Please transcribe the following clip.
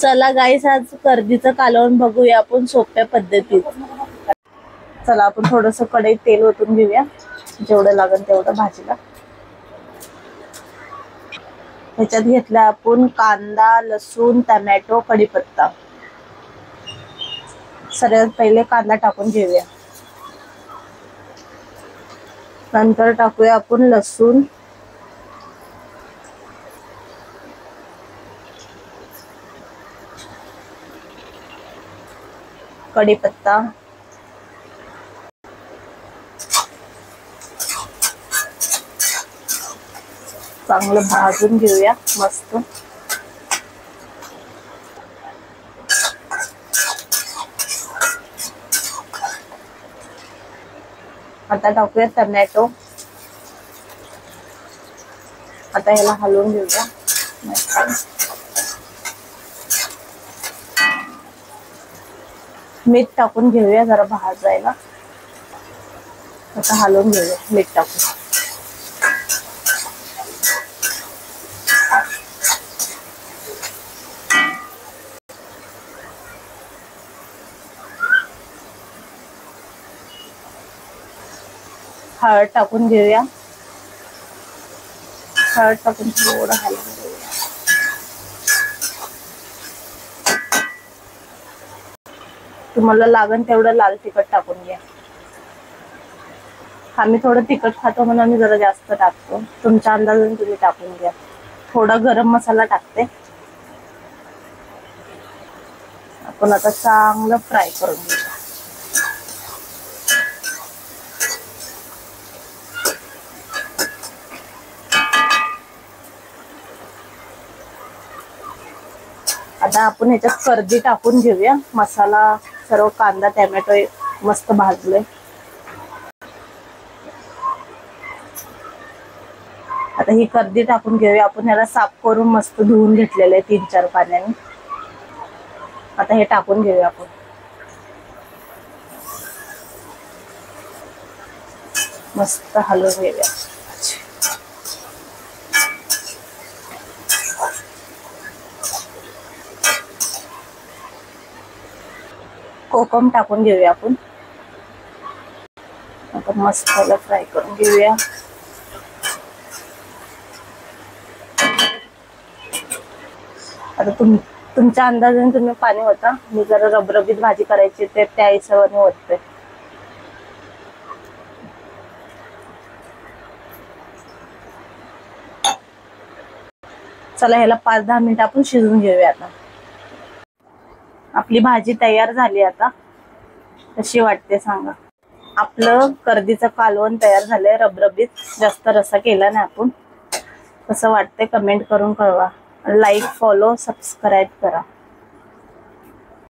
चला गाईस, आज कर्दीचं कालवण बघूया आपण सोप्या पद्धतीत। चला आपण थोडंसं कढईत तेल ओतून घेऊया, जेवढं लागेल तेवढं भाजीला। ह्याच्यात घेतला आपण कांदा, लसूण, टोमॅटो, कढीपत्ता। सर्वात पहिले कांदा टाकून घेऊया, नंतर टाकूया आपण लसूण, कढीपत्ता, चांगलं भाजून घेऊया मस्त। आता टाकूया टोमॅटो, आता ह्याला हलवून घेऊया। मीठ टाकून घेऊया जरा भाजायला, आता हलवून घेऊया मीठ टाकून। हळद टाकून घेऊया, हळद टाकून थोडं हलवून घेऊया। तुम्हाला लागेल तेवढं लाल तिखट टाकून घ्या। आम्ही थोडं तिखट खातो म्हणून आम्ही जरा जास्त टाकतो, तुमच्या अंदाजाने तुम्ही टाकून घ्या। थोडा गरम मसाला टाकते। आपण आता चांगलं फ्राय करून घेऊया। आता आपण ह्याच्यात कर्दी टाकून घेऊया। मसाला सर्व कांदा टोमॅटो मस्त भाजले। आता ही कर्दी टाकून घेऊया। आपण ह्याला साफ करून मस्त धुवून घेतलेलं आहे 3-4 पाण्याने। आता हे टाकून घेऊया आपण, मस्त हलवून घेऊया। कोकम टाकून घेऊया आपण, आता मस्त फ्राय करून घेऊया। आता तुमच्या अंदाजाने तुम्ही पाणी ओता, मी जरा रबरबीत भाजी करायची ते त्या हिशोबाने ओतते। चला ह्याला 5-10 मिनिट आपण शिजवून घेऊया। आता आपली भाजी तयार झाली। आता कशी वाटते सांगा। आपलं कर्दीचं कालवण तयार झालंय रबरबीत, जास्त रस्सा केला नाही आपण। कसं वाटते कमेंट करून कळवा। लाईक, फॉलो, सबस्क्राईब करा।